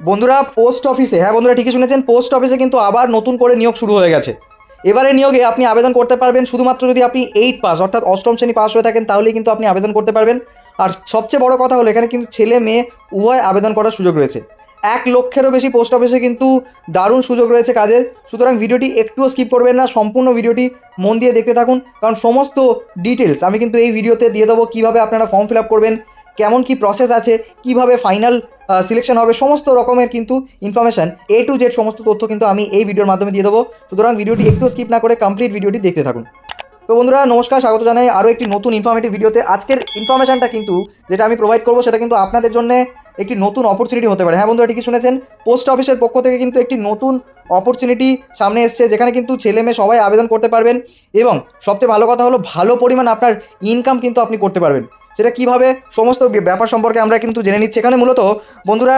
বন্ধুরা পোস্ট অফিসে, হ্যাঁ বন্ধুরা ঠিকই শুনেছেন, পোস্ট অফিসে কিন্তু আবার নতুন করে নিয়োগ শুরু হয়ে গেছে। এবারে নিয়োগে আপনি আবেদন করতে পারবেন শুধুমাত্র যদি আপনি 8 পাস অর্থাৎ অষ্টম শ্রেণী পাস হয়ে থাকেন, তাহলেই কিন্তু আপনি আবেদন করতে পারবেন। আর সবচেয়ে বড় কথা হলো এখানে কিন্তু ছেলে মেয়ে উভয় আবেদন করার সুযোগ রয়েছে। 1 লক্ষেরও বেশি পোস্ট অফিসে কিন্তু দারুণ সুযোগ রয়েছে কাজের। সুতরাং ভিডিওটি একটুও স্কিপ করবেন না, সম্পূর্ণ ভিডিওটি মন দিয়ে দেখতে থাকুন, কারণ সমস্ত ডিটেলস আমি কিন্তু এই ভিডিওতে দিয়ে দেবো। কীভাবে আপনারা ফর্ম ফিল আপ করবেন, কেমন কি প্রসেস আছে, কিভাবে ফাইনাল সিলেকশন হবে, সমস্ত রকমের কিন্তু ইনফরমেশান A to Z সমস্ত তথ্য কিন্তু আমি এই ভিডিওর মাধ্যমে দিয়ে দেবো। সুতরাং ভিডিওটি একটু স্কিপ না করে কমপ্লিট ভিডিওটি দেখতে থাকুন। তো বন্ধুরা নমস্কার, স্বাগত জানাই আরও একটি নতুন ইনফরমেটিভ ভিডিওতে। আজকের ইনফরমেশানটা কিন্তু যেটা আমি প্রোভাইড করবো সেটা কিন্তু আপনাদের জন্য একটি নতুন অপরচুনিটি হতে পারে। হ্যাঁ বন্ধুরা ঠিকই শুনেছেন, পোস্ট অফিসের পক্ষ থেকে কিন্তু একটি নতুন অপরচুনিটি সামনে এসছে, যেখানে কিন্তু ছেলে মেয়ে সবাই আবেদন করতে পারবেন এবং সবচেয়ে ভালো কথা হলো ভালো পরিমাণ আপনার ইনকাম কিন্তু আপনি করতে পারবেন। সেটা কীভাবে, সমস্ত ব্যাপার সম্পর্কে আমরা কিন্তু জেনে নিচ্ছি। এখানে মূলত বন্ধুরা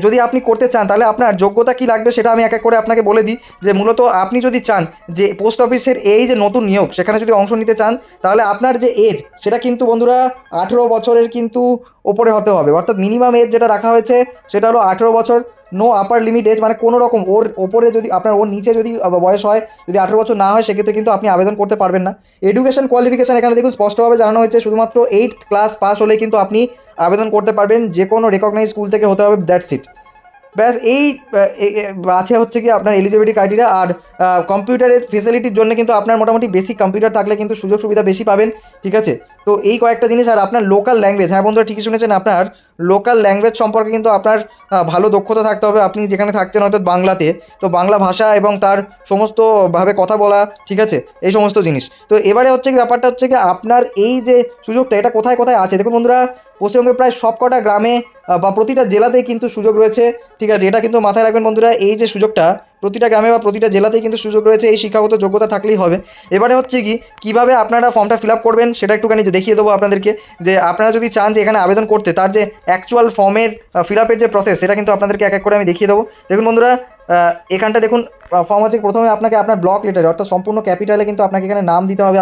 যদি আপনি করতে চান তাহলে আপনার যোগ্যতা কী লাগবে সেটা আমি এক এক করে আপনাকে বলে দিই। যে মূলত আপনি যদি চান যে পোস্ট অফিসের এই যে নতুন নিয়োগ সেখানে যদি অংশ নিতে চান, তাহলে আপনার যে এজ সেটা কিন্তু বন্ধুরা 18 বছরের কিন্তু ওপরে হতে হবে। অর্থাৎ মিনিমাম এজ যেটা রাখা হয়েছে সেটা হলো 18 বছর। নো আপার লিমিট এজ, মানে কোনো রকম ওর ওপরে যদি আপনার ওর নিচে যদি বয়স হয়, যদি 18 বছর না হয়, সেক্ষেত্রে কিন্তু আপনি আবেদন করতে পারবেন না। এডুকেশন কোয়ালিফিকেশান এখানে দেখুন স্পষ্টভাবে জানানো হয়েছে, শুধুমাত্র 8th ক্লাস পাস হলেই কিন্তু আপনি আবেদন করতে পারবেন। যে কোনো রেকগনাইজ স্কুল থেকে হতে হবে, দ্যাটস ইট। ব্যাস এই আছে হচ্ছে কি আপনার এলিজিবিলিটি ক্রাইটেরিয়া। আর কম্পিউটারের ফেসিলিটির জন্য কিন্তু আপনার মোটামুটি বেসিক কম্পিউটার থাকলে কিন্তু সুযোগ সুবিধা বেশি পাবেন, ঠিক আছে। তো এই কয়েকটা জিনিস। আর আপনার লোকাল ল্যাঙ্গুয়েজ, হ্যাঁ বন্ধুরা ঠিকই শুনেছেন, আপনার লোকাল ল্যাঙ্গুয়েজ সম্পর্কে কিন্তু আপনার ভালো দক্ষতা থাকতে হবে। আপনি যেখানে থাকছেন অর্থাৎ বাংলাতে, তো বাংলা ভাষা এবং তার সমস্তভাবে কথা বলা, ঠিক আছে, এই সমস্ত জিনিস। তো এবারে হচ্ছে কি ব্যাপারটা হচ্ছে কি আপনার এই যে সুযোগটা এটা কোথায় কোথায় আছে দেখুন বন্ধুরা। পশ্চিমবঙ্গের প্রায় সবকটা গ্রামে বা প্রতিটা জেলাতেই কিন্তু সুযোগ রয়েছে, ঠিক আছে। এটা কিন্তু মাথায় রাখবেন বন্ধুরা, এই যে সুযোগটা প্রতিটা গ্রামে বা প্রতিটা জেলাতেই কিন্তু সুযোগ রয়েছে, এই শিক্ষাগত যোগ্যতা থাকলেই হবে। এবারে হচ্ছে কি কীভাবে আপনারা ফর্মটা ফিল আপ করবেন সেটা একটুখানি দেখিয়ে দেবো আপনাদেরকে। যে আপনারা যদি চান যে এখানে আবেদন করতে, তার যে অ্যাকচুয়াল ফর্মের ফিল আপের যে প্রসেস সেটা কিন্তু আপনাদেরকে এক এক করে আমি দেখিয়ে দেবো। দেখুন বন্ধুরা, এখানটা দেখুন ফর্ম আছে। প্রথমে আপনাকে আপনার ব্লক লেটারে অর্থাৎ সম্পূর্ণ ক্যাপিটালে কিন্তু আপনাকে এখানে নাম দিতে হবে।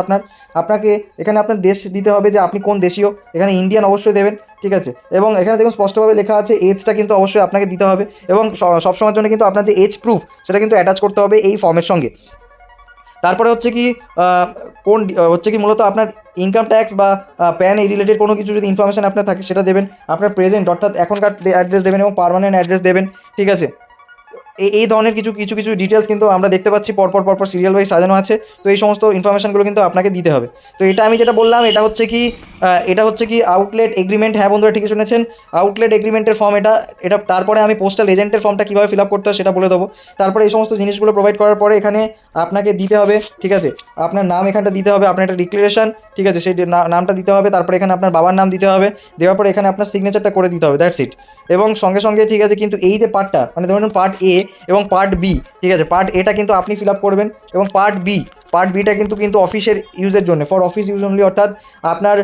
আপনাকে এখানে আপনার দেশ দিতে হবে যে আপনি কোন দেশীয়, এখানে ইন্ডিয়ান অবশ্যই দেবেন, ঠিক আছে। এবং এখানে দেখুন স্পষ্টভাবে লেখা আছে এজটা কিন্তু অবশ্যই আপনাকে দিতে হবে এবং সবসময়ের জন্য কিন্তু আপনার যে এজ প্রুফ সেটা কিন্তু অ্যাটাচ করতে হবে এই ফর্মের সঙ্গে। তারপরে হচ্ছে কি কোন হচ্ছে কি মূলত আপনার ইনকাম ট্যাক্স বা প্যান এই রিলেটেড কোনো কিছু যদি ইনফরমেশান আপনার থাকে সেটা দেবেন। আপনার প্রেজেন্ট অর্থাৎ এখনকার অ্যাড্রেস দেবেন এবং পার্মানেন্ট অ্যাড্রেস দেবেন, ঠিক আছে। এই ধরনের কিছু কিছু কিছু ডিটেলস কিন্তু আমরা দেখতে পাচ্ছি পরপর সিরিয়াল ওয়াইজ সাজানো আছে। তো এই সমস্ত ইনফরমেশানগুলো কিন্তু আপনাকে দিতে হবে। তো এটা আমি যেটা বললাম এটা হচ্ছে কি আউটলেট এগ্রিমেন্ট। হ্যাঁ বন্ধুরা ঠিকই শুনেছেন, আউটলেট এগ্রিমেন্টের ফর্ম এটা। তারপরে আমি পোস্টাল এজেন্টের ফর্মটা কীভাবে ফিল আপ করতে হয় সেটা বলে দেবো। তারপরে এই সমস্ত জিনিসগুলো প্রোভাইড করার পরে এখানে আপনাকে দিতে হবে, ঠিক আছে। আপনার নাম এখানটা দিতে হবে, আপনার একটা ডিক্লারেশন, ঠিক আছে, সেই নামটা দিতে হবে। তারপরে এখানে আপনার বাবার নাম দিতে হবে, দেওয়ার পরে এখানে আপনার সিগনেচারটা করে দিতে হবে, দ্যাটস ইট। এবং সঙ্গে সঙ্গে ঠিক আছে, কিন্তু এই যে পার্টটা মানে ধরুন পার্ট এ এবং পার্ট বি, ঠিক আছে, পার্ট এটা কিন্তু আপনি ফিল আপ করবেন এবং পার্ট বিটা কিন্তু অফিসের ইউজের জন্য, ফর অফিস ইউজ অনলি। অর্থাৎ আপনার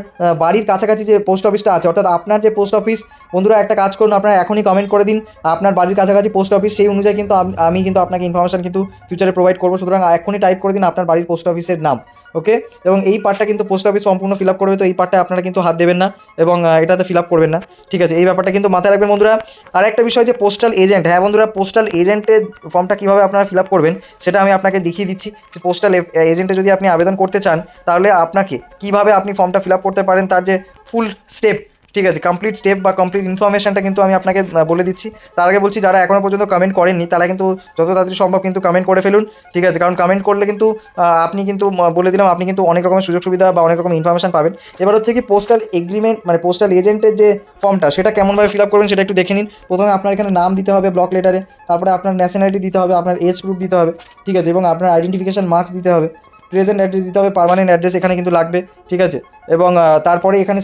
বাড়ির কাছাকাছি যে পোস্ট অফিসটা আছে, অর্থাৎ আপনার যে পোস্ট অফিস, বন্ধুরা একটা কাজ করুন, আপনারা এখনই কমেন্ট করে দিন আপনার বাড়ির কাছাকাছি পোস্ট অফিস, সেই অনুযায়ী কিন্তু আমি কিন্তু আপনাকে ইনফরমেশান কিন্তু ফিউচারে প্রোভাইড করবো। সুতরাং এখনই টাইপ করে দিন আপনার বাড়ির পোস্ট অফিসের নাম, ওকে। এবং এই পার্টটা কিন্তু পোস্ট অফিস সম্পূর্ণ ফিল আপ করবে, তো এই পার্টটা আপনারা কিন্তু হাত দেবেন না এবং এটাতে ফিল আপ করবেন না, ঠিক আছে। এই ব্যাপারটা কিন্তু মাথায় রাখবেন বন্ধুরা। আর একটা বিষয় যে পোস্টাল এজেন্ট, হ্যাঁ বন্ধুরা পোস্টাল এজেন্টের ফর্মটা কীভাবে আপনারা ফিল আপ করবেন সেটা আমি আপনাকে দেখিয়ে দিচ্ছি। যে পোস্টাল এজেন্টে যদি আপনি আবেদন করতে চান তাহলে আপনাকে কীভাবে আপনি ফর্মটা ফিল আপ করতে পারেন, তার যে ফুল স্টেপ, ঠিক আছে, কমপ্লিট স্টেপ বা কমপ্লিট ইনফরমেশানটা কিন্তু আমি আপনাকে বলে দিচ্ছি। তার আগে বলছি যারা এখনও পর্যন্ত কমেন্ট করেননি তারা কিন্তু যত তাড়াতাড়ি সম্ভব কিন্তু কমেন্ট করে ফেলুন, ঠিক আছে। কারণ কমেন্ট করলে কিন্তু আপনি কিন্তু বলে দিলাম আপনি কিন্তু অনেক রকমের সুযোগ সুবিধা বা অনেক রকম ইনফরমেশান পাবেন। এবার হচ্ছে কি পোস্টাল এগ্রিমেন্ট মানে পোস্টাল এজেন্টের যে ফর্মটা সেটা কেমনভাবে ফিল আপ করবেন সেটা একটু দেখে নিন। প্রথমে আপনার এখানে নাম দিতে হবে ব্লক লেটারে, তারপরে আপনার ন্যাশনালিটি দিতে হবে, আপনার এজ প্রুফ দিতে হবে, ঠিক আছে, এবং আপনার আইডেন্টিফিকেশান মার্কস দিতে হবে, প্রেজেন্ট অ্যাড্রেস দিতে হবে, পার্মানেন্ট অ্যাড্রেস এখানে কিন্তু লাগবে, ঠিক আছে। এবং তারপরে এখানে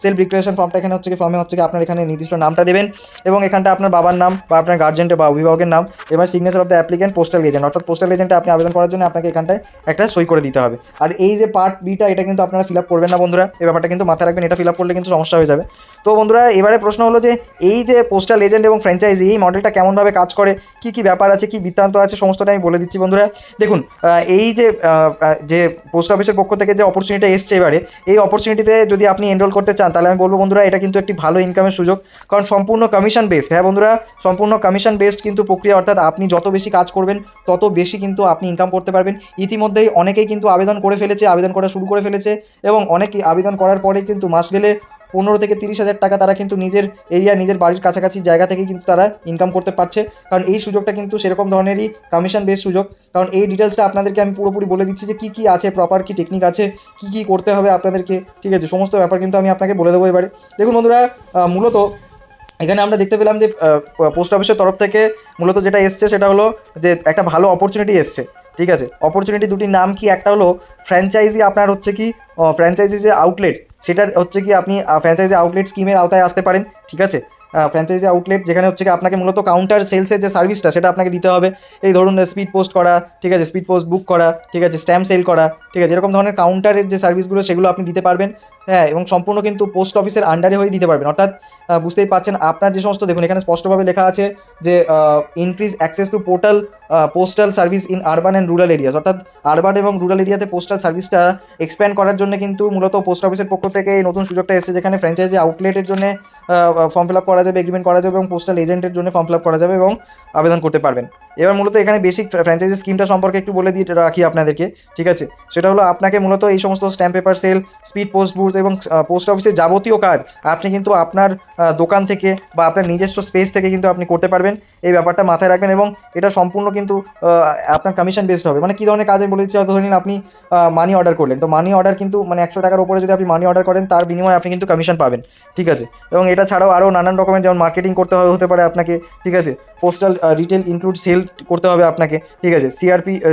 সেলফ ডিক্লারেশন ফর্মটা এখানে হচ্ছে কি ফর্মে হচ্ছে কি আপনার এখানে নির্দিষ্ট নামটা দেবেন এবং এখানটা আপনার বাবার নাম বা আপনার গার্জেন্টের বা অভিভাবকের নাম। এবার signature of the applicant postal agent, অর্থাৎ পোস্টাল এজেন্টে আপনি আবেদন করার জন্য আপনাকে এখানটায় একটা সই করে দিতে হবে। আর এই যে পার্ট বিটা এটা কিন্তু আপনারা ফিল আপ করবেন না বন্ধুরা, এই ব্যাপারটা কিন্তু মাথায় রাখবেন, এটা ফিল আপ করলে কিন্তু সমস্যা হয়ে যাবে। তো বন্ধুরা এবারে প্রশ্ন হলো যে এই যে পোস্টাল এজেন্ট এবং ফ্র্যাঞ্চাইজি এই মডেলটা কেমনভাবে কাজ করে, কী ব্যাপার আছে, কী বৃত্তান্ত আছে, সমস্তটা আমি বলে দিচ্ছি বন্ধুরা। দেখুন এই যে পোস্ট অফিসের পক্ষ থেকে যে অপরচুনিটি এসছে এবারে, এই অপরচুনিটিতে যদি আপনি এনরোল করতে চান তাহলে আমি বলবো বন্ধুরা এটা কিন্তু একটি ভালো ইনকামের সুযোগ, কারণ সম্পূর্ণ কমিশন বেসড। হ্যাঁ বন্ধুরা, সম্পূর্ণ কমিশন বেসড কিন্তু প্রক্রিয়া, অর্থাৎ আপনি যত বেশি কাজ করবেন তত বেশি কিন্তু আপনি ইনকাম করতে পারবেন। ইতিমধ্যেই অনেকেই কিন্তু আবেদন করে ফেলেছে, আবেদন করা শুরু করে ফেলেছে, এবং অনেকেই আবেদন করার পরে কিন্তু মাস গেলে 15 থেকে 30 হাজার টাকা তারা কিন্তু নিজের এরিয়া, নিজের বাড়ির কাছাকাছি জায়গা থেকেই কিন্তু তারা ইনকাম করতে পারছে। কারণ এই সুযোগটা কিন্তু সেরকম ধরনেরই কমিশন বেস সুযোগ। কারণ এই ডিটেলসটা আপনাদেরকে আমি পুরোপুরি বলে দিচ্ছি যে কী কী আছে, প্রপার কী টেকনিক আছে, কী কী করতে হবে আপনাদেরকে, ঠিক আছে, সমস্ত ব্যাপার কিন্তু আমি আপনাকে বলে দেবো এবারে। দেখুন বন্ধুরা, মূলত এখানে আমরা দেখতে পেলাম যে পোস্ট অফিসের তরফ থেকে মূলত যেটা এসছে সেটা হলো যে একটা ভালো অপরচুনিটি এসছে, ঠিক আছে। অপরচুনিটি দুটির নাম কি, একটা হলো ফ্র্যাঞ্চাইজি, আপনার হচ্ছে কি ফ্র্যাঞ্চাইজি যে আউটলেট, সেটার হচ্ছে কি আপনি ফ্র্যাঞ্চাইজি আউটলেট স্কিমের আওতায় আসতে পারেন, ঠিক আছে। ফ্র্যাঞ্চাইজি আউটলেট যেখানে হচ্ছে কি আপনাকে মূলত কাউন্টার সেলসের যে সার্ভিসটা সেটা আপনাকে দিতে হবে। এই ধরুন স্পিড পোস্ট করা, ঠিক আছে, স্পিড পোস্ট বুক করা, ঠিক আছে, স্ট্যাম্প সেল করা, ঠিক আছে, এরকম ধরনের কাউন্টারের যে সার্ভিসগুলো সেগুলো আপনি দিতে পারবেন। হ্যাঁ, এবং সম্পূর্ণ কিন্তু পোস্ট অফিসের আন্ডারে হয়ে দিতে পারবেন। অর্থাৎ বুঝতেই পাচ্ছেন আপনার যে সমস্ত, দেখুন এখানে স্পষ্টভাবে লেখা আছে যে increase access to portal postal service in urban and rural areas, অর্থাৎ আরবান এবং রুরাল এরিয়াতে পোস্টাল সার্ভিসটা এক্সপ্যান্ড করার জন্য কিন্তু মূলত পোস্ট অফিসের পক্ষ থেকে এই নতুন সুযোগটা এসেছে, যেখানে ফ্র্যাঞ্চাইজি আউটলেটের জন্য ফর্ম ফিল আপ করা যাবে, এগ্রিমেন্ট করা যাবে, এবং পোস্টাল এজেন্টের জন্য ফর্ম ফিল আপ করা যাবে এবং আবেদন করতে পারবেন। এবার মূলত এখানে বেসিক ফ্র্যাঞ্চাইজি স্কিমটা সম্পর্কে একটু বলে দিয়ে রাখি আপনাদেরকে, ঠিক আছে। সেটা হলো আপনাকে মূলত এই সমস্ত stamp paper sale, speed post booth এবং পোস্ট অফিসের যাবতীয় কাজ আপনি কিন্তু আপনার দোকান থেকে বা আপনার নিজস্ব স্পেস থেকে কিন্তু আপনি করতে পারবেন। এই ব্যাপারটা মাথায় রাখবেন, এবং এটা সম্পূর্ণ কিন্তু আপনার কমিশন বেসড হবে। মানে কী ধরনের কাজে বলে দিচ্ছি, ধরে নিন আপনি মানি অর্ডার করলেন, তো মানি অর্ডার কিন্তু মানে 100 টাকার উপরে যদি আপনি মানি অর্ডার করেন তার বিনিময়ে আপনি কিন্তু কমিশন পাবেন, ঠিক আছে। এবং এটা ছাড়াও আরও নানান রকমের যেমন মার্কেটিং করতে হতে পারে আপনাকে, ঠিক আছে, পোস্টাল রিটেল ইনক্লুড সেল করতে হবে আপনাকে, ঠিক আছে,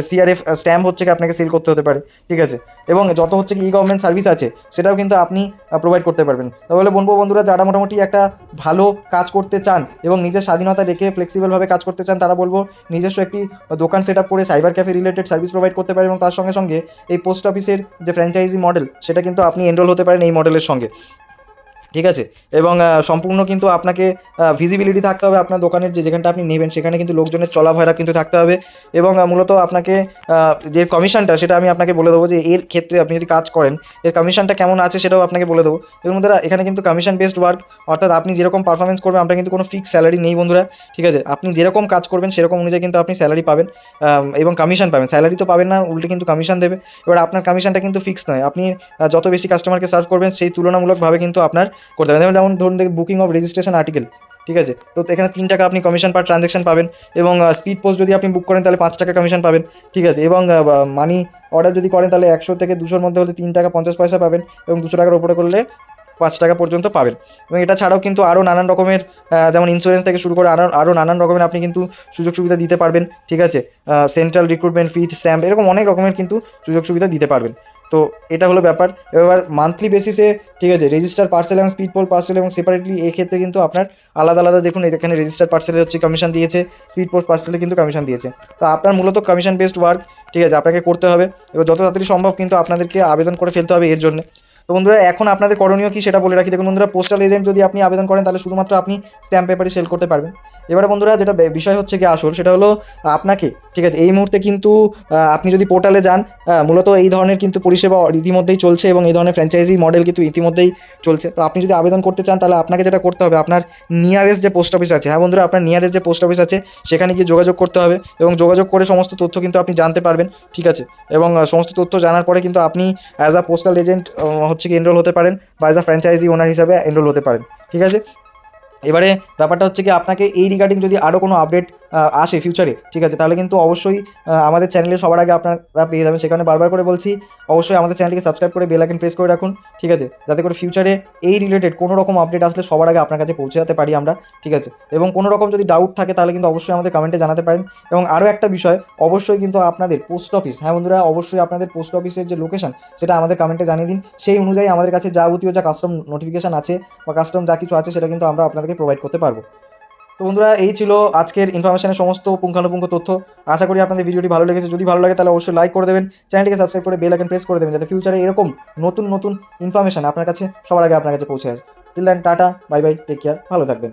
সিআরএফ স্ট্যাম্প হচ্ছে কি আপনাকে সেল করতে হতে পারে, ঠিক আছে, এবং যত হচ্ছে কি ই গভর্নমেন্ট সার্ভিস আছে সেটাও কিন্তু আপনি প্রোভাইড করতে পারবেন। তাহলে বলবো বন্ধুরা, যারা মোটামুটি একটা ভালো কাজ করতে চান এবং নিজের স্বাধীনতা রেখে ফ্লেক্সিবলভাবে কাজ করতে চান, তারা বলবো নিজস্ব একটি দোকান সেট আপ করে cyber cafe related service provide করতে পারেন, এবং তার সঙ্গে সঙ্গে এই পোস্ট অফিসের যে ফ্র্যাঞ্চাইজি মডেল সেটা কিন্তু আপনি এনরোল হতে পারেন এই মডেলের সঙ্গে, ঠিক আছে। এবং সম্পূর্ণ কিন্তু আপনাকে ভিজিবিলিটি থাকতে হবে আপনার দোকানের, যেখানটা আপনি নেবেন সেখানে কিন্তু লোকজনের চলাফেরা কিন্তু থাকতে হবে। এবং মূলত আপনাকে যে কমিশনটা সেটা আমি আপনাকে বলে দেবো যে এর ক্ষেত্রে আপনি যদি কাজ করেন এর কমিশনটা কেমন আছে সেটাও আপনাকে বলে দেবো। এবং বন্ধুরা, এখানে কিন্তু কমিশন বেসড ওয়ার্ক, অর্থাৎ আপনি যেরকম পারফরমেন্স করবেন, আপনার কিন্তু কোনো ফিক্স স্যালারি নেই বন্ধুরা, ঠিক আছে। আপনি যেরকম কাজ করবেন সেরকম অনুযায়ী কিন্তু আপনি স্যালারি পাবেন এবং কমিশন পাবেন। স্যালারি তো পাবেন না, উল্টে কিন্তু কমিশন দেবে। এবার আপনার কমিশনটা কিন্তু ফিক্স নয়, আপনি যত বেশি কাস্টমারকে সার্ভ করবেন সেই তুলনামূলকভাবে কিন্তু আপনার করতে হবে। যেমন ধরুন বুকিং অফ রেজিস্ট্রেশন আর্টিকেল, ঠিক আছে, তো এখানে 3 টাকা আপনি কমিশন পার ট্রানজ্যাকশন পাবেন। এবং স্পিড পোস্ট যদি আপনি বুক করেন তাহলে 5 টাকা কমিশন পাবেন, ঠিক আছে। এবং মানি অর্ডার যদি করেন তাহলে 100 থেকে 200-র মধ্যে হলে 3 টাকা 50 পয়সা পাবেন, এবং 200 টাকার উপরে করলে 5 টাকা পর্যন্ত পাবেন। এবং এটা ছাড়াও কিন্তু আরও নানান রকমের যেমন ইন্স্যুরেন্স থেকে শুরু করে আরও নানান রকমের আপনি কিন্তু সুযোগ সুবিধা দিতে পারবেন, ঠিক আছে। সেন্ট্রাল রিক্রুটমেন্ট ফিড স্ট্যাম্প, এরকম অনেক রকমের কিন্তু সুযোগ সুবিধা দিতে পারবেন। তো এটা হলো ব্যাপার। এবার মান্থলি বেসিসে, ঠিক আছে, রেজিস্টার পার্সেল এবং স্পিড পোস্ট পার্সেল এবং সেপারেটলি এই ক্ষেত্রে কিন্তু আপনার আলাদা আলাদা, দেখুন এখানে রেজিস্টার পার্সেলের হচ্ছে কমিশন দিয়েছে, স্পিড পোস্ট পার্সেলে কিন্তু কমিশন দিয়েছে। তো আপনার মূলত কমিশন বেসড ওয়ার্ক, ঠিক আছে, আপনাকে করতে হবে। এবার যত তাড়াতাড়ি সম্ভব কিন্তু আপনাদেরকে আবেদন করে ফেলতে হবে এর জন্য। তো বন্ধুরা, এখন আপনাদের করণীয় কি সেটা বলে রাখি। দেখুন বন্ধুরা, পোস্টাল এজেন্ট যদি আপনি আবেদন করেন তাহলে শুধুমাত্র আপনি স্ট্যাম্প পেপারে সেল করতে পারবেন। এবারে বন্ধুরা, যেটা বিষয় হচ্ছে কি আসল, সেটা হলো আপনাকে, ঠিক আছে, এই মুহূর্তে কিন্তু আপনি যদি পোর্টালে যান, মূলত এই ধরনের কিন্তু পরিষেবা ইতিমধ্যেই চলছে এবং এই ধরনের ফ্র্যাঞ্চাইজি মডেল কিন্তু ইতিমধ্যেই চলছে। তো আপনি যদি আবেদন করতে চান তাহলে আপনাকে যেটা করতে হবে, আপনার নিয়ারেস্ট যে পোস্ট অফিস আছে, হ্যাঁ বন্ধুরা, আপনার নিয়ারেস্ট যে পোস্ট অফিস আছে সেখানে গিয়ে যোগাযোগ করতে হবে, এবং যোগাযোগ করে সমস্ত তথ্য কিন্তু আপনি জানতে পারবেন, ঠিক আছে। এবং সমস্ত তথ্য জানার পরে কিন্তু আপনি অ্যাজ আ পোস্টাল এজেন্ট হচ্ছে কি এনরোল হতে পারেন, বা অ্যাজ আ ফ্র্যাঞ্চাইজি ওনার হিসাবে এনরোল হতে পারেন, ঠিক আছে। এবারে ব্যাপারটা হচ্ছে কি, আপনাকে এই রিগার্ডিং যদি আরও কোনো আপডেট আসে ফিউচারে, ঠিক আছে, তাহলে কিন্তু অবশ্যই আমাদের চ্যানেলে সবার আগে আপনারা পেয়ে যাবেন। সেখানে বারবার করে বলছি, অবশ্যই আমাদের চ্যানেলটিকে সাবস্ক্রাইব করে বেল আইকন প্রেস করে রাখুন, ঠিক আছে, যাতে করে ফিউচারে এই রিলেটেড কোনো রকম আপডেট আসলে সবার আগে আপনার কাছে পৌঁছে যেতে পারি আমরা, ঠিক আছে। এবং কোনো রকম যদি ডাউট থাকে তাহলে কিন্তু অবশ্যই আমাদের কমেন্টে জানাতে পারেন। এবং আরও একটা বিষয়, অবশ্যই কিন্তু আপনাদের পোস্ট অফিস, হ্যাঁ বন্ধুরা, অবশ্যই আপনাদের পোস্ট অফিসের যে লোকেশন সেটা আমাদের কমেন্টে জানিয়ে দিন। সেই অনুযায়ী আমাদের কাছে যাবতীয় যা কাস্টম নোটিফিকেশান আছে বা কাস্টম যা কিছু আছে সেটা কিন্তু আমরা আপনাদেরকে প্রোভাইড করতে পারবো। তো বন্ধুরা, এই ছিল আজকের ইনফরমেশনের সমস্ত পুঙ্খানুপুঙ্খ তথ্য। আশা করি আপনাদের ভিডিওটি ভালো লেগেছে। যদি ভালো লাগে তাহলে অবশ্যই লাইক করে দেবেন, চ্যানেলটিকে সাবস্ক্রাইব করে বেল আইকন প্রেস করে দেবেন, যাতে ফিউচারে এরকম নতুন নতুন ইনফরমেশন আপনার কাছে সবার আগে আপনার কাছে পৌঁছে আসে। Till then, tata, bye bye, take care, ভালো থাকবেন।